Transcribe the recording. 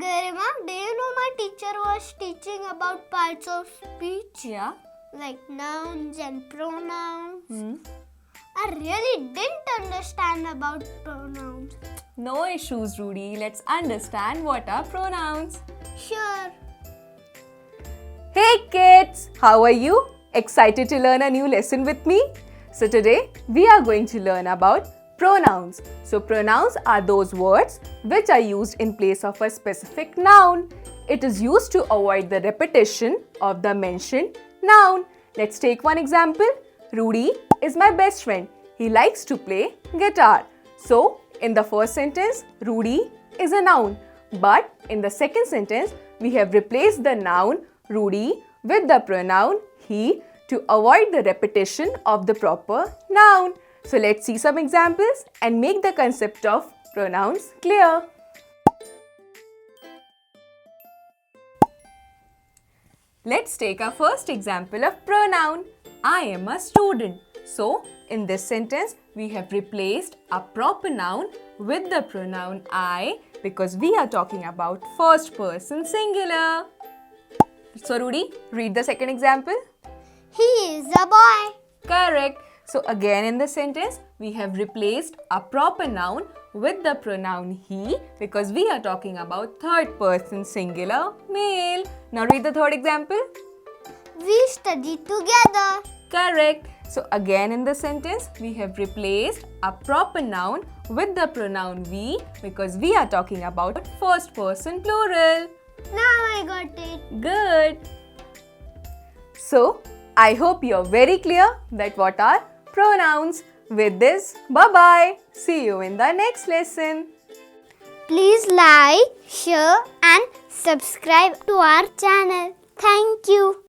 Garima, do you know my teacher was teaching about parts of speech? Yeah. Like nouns and pronouns. I really didn't understand about pronouns. No issues, Rudy. Let's understand what are pronouns. Sure. Hey kids, how are you? Excited to learn a new lesson with me? So today we are going to learn about pronouns. So pronouns are those words which are used in place of a specific noun. It is used to avoid the repetition of the mentioned noun. Let's take one example. Rudy is my best friend. He likes to play guitar. So in the first sentence, Rudy is a noun. But in the second sentence, we have replaced the noun Rudy with the pronoun he to avoid the repetition of the proper noun. So let's see some examples and make the concept of pronouns clear. Let's take our first example of pronoun. I am a student. So in this sentence, we have replaced a proper noun with the pronoun I because we are talking about first person singular. So Rudy, read the second example. He is a boy. Correct. So again in the sentence, we have replaced a proper noun with the pronoun he because we are talking about third person singular male. Now read the third example. We study together. Correct. So again in the sentence, we have replaced a proper noun with the pronoun we because we are talking about first person plural. Now I got it. Good. So I hope you're very clear that what are pronouns. With this, bye-bye. See you in the next lesson. Please like, share and subscribe to our channel. Thank you.